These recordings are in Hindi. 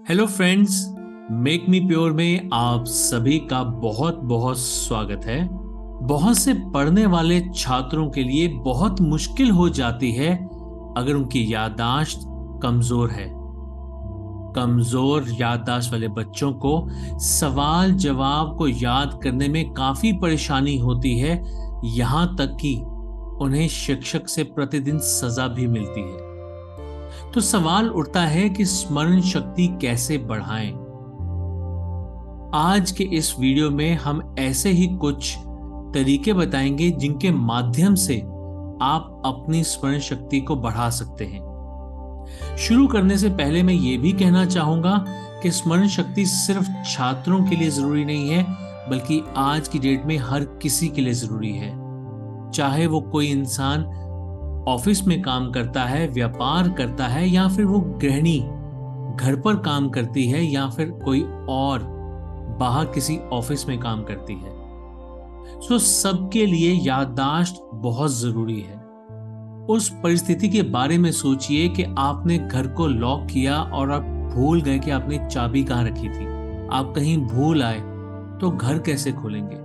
Hello friends, make me pure में आप सभी का बहुत बहुत स्वागत है। बहुत से पढ़ने वाले छात्रों के लिए बहुत मुश्किल हो जाती है अगर उनकी याददाश्त कमजोर है। कमजोर याददाश्त वाले बच्चों को सवाल जवाब को याद करने में काफी परेशानी होती है, यहाँ तक कि उन्हें शिक्षक से प्रतिदिन सजा भी मिलती है। तो सवाल उठता है कि स्मरण शक्ति कैसे बढ़ाएं। आज के इस वीडियो में हम ऐसे ही कुछ तरीके बताएंगे जिनके माध्यम से आप अपनी स्मरण शक्ति को बढ़ा सकते हैं। शुरू करने से पहले मैं ये भी कहना चाहूंगा कि स्मरण शक्ति सिर्फ छात्रों के लिए जरूरी नहीं है, बल्कि आज की डेट में हर किसी के लिए जरूरी है। चाहे वो कोई इंसान ऑफिस में काम करता है, व्यापार करता है, या फिर वो गृहिणी घर पर काम करती है, या फिर कोई और बाहर किसी ऑफिस में काम करती है। सबके लिए याददाश्त बहुत जरूरी है। उस परिस्थिति के बारे में सोचिए कि आपने घर को लॉक किया और आप भूल गए कि आपने चाबी कहाँ रखी थी। आप कहीं भूल आए तो घर कैसे खोलेंगे।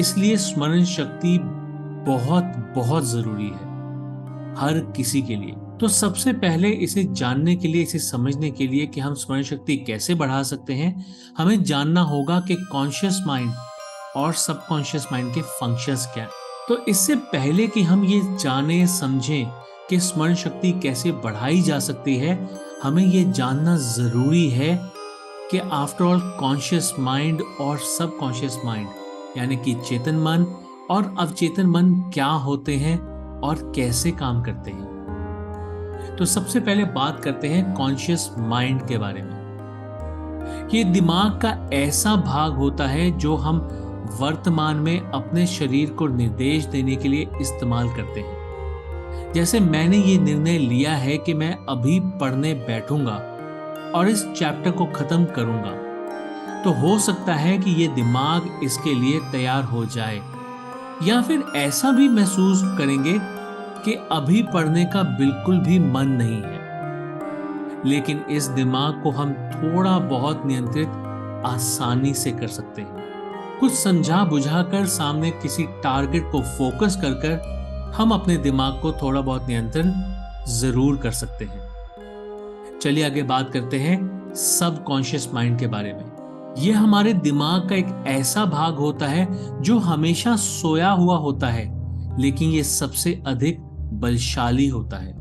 इसलिए स्मरण शक्ति बहुत बहुत जरूरी है हर किसी के लिए। तो सबसे पहले इसे जानने के लिए, इसे समझने के लिए कि हम स्मरण शक्ति कैसे बढ़ा सकते हैं, हमें जानना होगा कि कॉन्शियस माइंड और सबकॉन्शियस माइंड के फंक्शंस क्या हैं। तो इससे पहले कि हम ये जाने समझें कि स्मरण शक्ति कैसे बढ़ाई जा सकती है, हमें ये जानना जरूरी है कि आफ्टर ऑल कॉन्शियस माइंड और सबकॉन्शियस माइंड यानी कि चेतन मन और अवचेतन मन क्या होते हैं और कैसे काम करते हैं। तो सबसे पहले बात करते हैं कॉन्शियस माइंड के बारे में। ये दिमाग का ऐसा भाग होता है जो हम वर्तमान में अपने शरीर को निर्देश देने के लिए इस्तेमाल करते हैं। जैसे मैंने ये निर्णय लिया है कि मैं अभी पढ़ने बैठूंगा और इस चैप्टर को खत्म करूंगा, तो हो सकता है कि ये दिमाग इसके लिए तैयार हो जाए। या फिर ऐसा भी महसूस करेंगे कि अभी पढ़ने का बिल्कुल भी मन नहीं है, लेकिन इस दिमाग को हम थोड़ा बहुत नियंत्रित आसानी से कर सकते हैं। कुछ समझा बुझा कर सामने किसी टारगेट को फोकस कर कर हम अपने दिमाग को थोड़ा बहुत नियंत्रण जरूर कर सकते हैं। चलिए आगे बात करते हैं सबकॉन्शियस माइंड के बारे में। यह हमारे दिमाग का एक ऐसा भाग होता है जो हमेशा सोया हुआ होता है, लेकिन यह सबसे अधिक बलशाली होता है।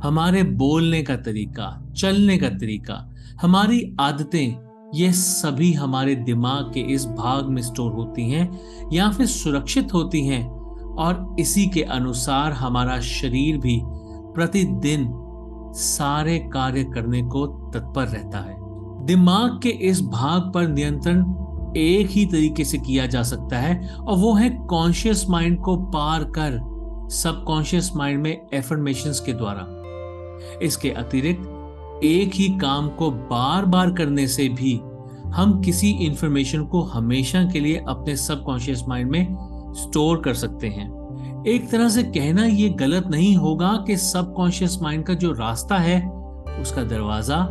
हमारे बोलने का तरीका, चलने का तरीका, हमारी आदतें, ये सभी हमारे दिमाग के इस भाग में स्टोर होती हैं या फिर सुरक्षित होती हैं, और इसी के अनुसार हमारा शरीर भी प्रतिदिन सारे कार्य करने को तत्पर रहता है। दिमाग के इस भाग पर नियंत्रण एक ही तरीके से किया जा सकता है, और वो है कॉन्शियस माइंड को पार कर सबकॉन्शियस माइंड में एफर्मेशंस के द्वारा। इसके अतिरिक्त एक ही काम को बार बार करने से भी हम किसी इंफॉर्मेशन को हमेशा के लिए अपने सबकॉन्शियस माइंड में स्टोर कर सकते हैं। एक तरह से कहना ये गलत नहीं होगा कि सबकॉन्शियस माइंड का जो रास्ता है, उसका दरवाजा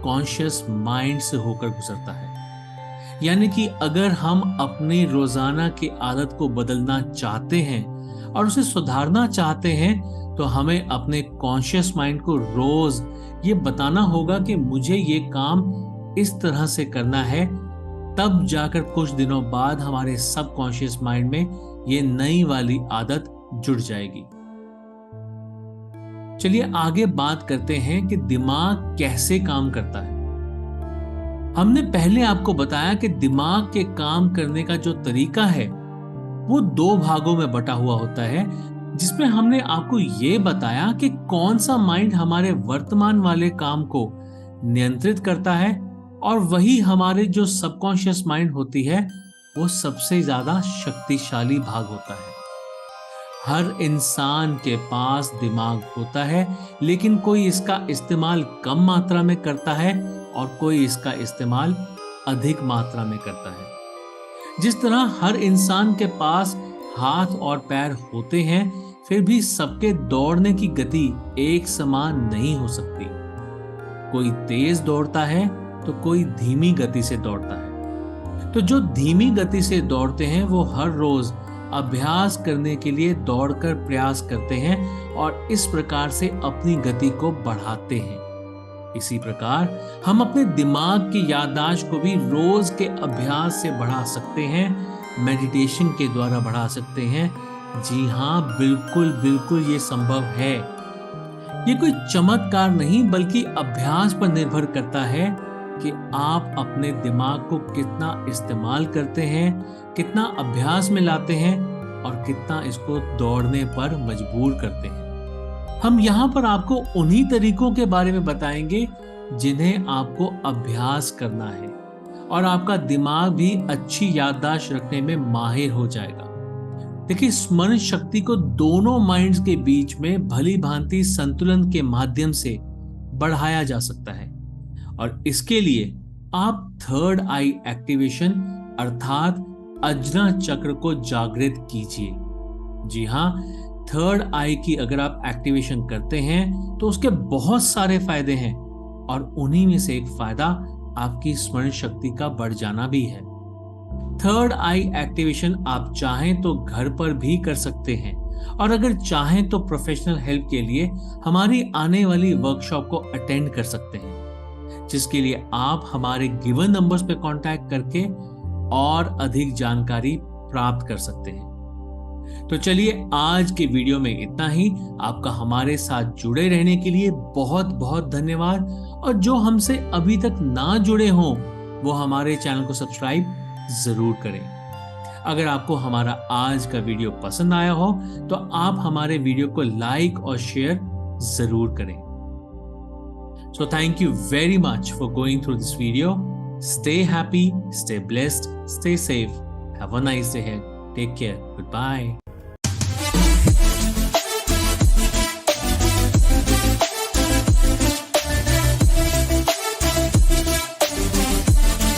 कॉन्शियस माइंड से होकर गुजरता है। यानी कि अगर हम अपनी रोजाना की आदत को बदलना चाहते हैं और उसे सुधारना चाहते हैं, तो हमें अपने कॉन्शियस माइंड को रोज ये बताना होगा कि मुझे ये काम इस तरह से करना है। तब जाकर कुछ दिनों बाद हमारे सबकॉन्शियस माइंड में ये नई वाली आदत जुड़ जाएगी। चलिए आगे बात करते हैं कि दिमाग कैसे काम करता है। हमने पहले आपको बताया कि दिमाग के काम करने का जो तरीका है वो दो भागों में बटा हुआ होता है, जिसमें हमने आपको ये बताया कि कौन सा माइंड हमारे वर्तमान वाले काम को नियंत्रित करता है, और वही हमारे जो सबकॉन्शियस माइंड होती है वो सबसे ज्यादा शक्तिशाली भाग होता है। हर इंसान के पास दिमाग होता है, लेकिन कोई इसका इस्तेमाल कम मात्रा में करता है और कोई इसका इस्तेमाल अधिक मात्रा में करता है। जिस तरह हर इंसान के पास हाथ और पैर होते हैं, फिर भी सबके दौड़ने की गति एक समान नहीं हो सकती। कोई तेज दौड़ता है तो कोई धीमी गति से दौड़ता है। तो जो धीमी गति से दौड़ते हैं वो हर रोज अभ्यास करने के लिए दौड़कर प्रयास करते हैं और इस प्रकार से अपनी गति को बढ़ाते हैं। इसी प्रकार हम अपने दिमाग की याददाश्त को भी रोज के अभ्यास से बढ़ा सकते हैं, मेडिटेशन के द्वारा बढ़ा सकते हैं। जी हाँ, बिल्कुल बिल्कुल ये संभव है। ये कोई चमत्कार नहीं बल्कि अभ्यास पर निर्भर करता है कि आप अपने दिमाग को कितना इस्तेमाल करते हैं, कितना अभ्यास में लाते हैं और कितना इसको दौड़ने पर मजबूर करते हैं। हम यहाँ पर आपको उन्हीं तरीकों के बारे में बताएंगे जिन्हें आपको अभ्यास करना है और आपका दिमाग भी अच्छी याददाश्त रखने में माहिर हो जाएगा। देखिए, स्मरण शक्ति को दोनों माइंड्स के बीच में भली भांति संतुलन के माध्यम से बढ़ाया जा सकता है और इसके लिए आप थर्ड आई एक्टिवेशन अर्थात अज्ञा चक्र को जागृत कीजिए। जी हाँ, थर्ड आई की अगर आप एक्टिवेशन करते हैं तो उसके बहुत सारे फायदे हैं और उन्हीं में से एक फायदा आपकी स्मरण शक्ति का बढ़ जाना भी है। थर्ड आई एक्टिवेशन आप चाहें तो घर पर भी कर सकते हैं और अगर चाहें तो प्रोफेशनल हेल्प के लिए हमारी आने वाली वर्कशॉप को अटेंड कर सकते हैं, जिसके लिए आप हमारे गिवन नंबर्स पे कांटेक्ट करके और अधिक जानकारी प्राप्त कर सकते हैं। तो चलिए, आज के वीडियो में इतना ही। आपका हमारे साथ जुड़े रहने के लिए बहुत बहुत धन्यवाद और जो हमसे अभी तक ना जुड़े हों वो हमारे चैनल को सब्सक्राइब जरूर करें। अगर आपको हमारा आज का वीडियो पसंद आया हो तो आप हमारे वीडियो को लाइक और शेयर जरूर करें। So thank you very much for going through this video. Stay happy, stay blessed, stay safe. Have a nice day ahead. Take care. Goodbye.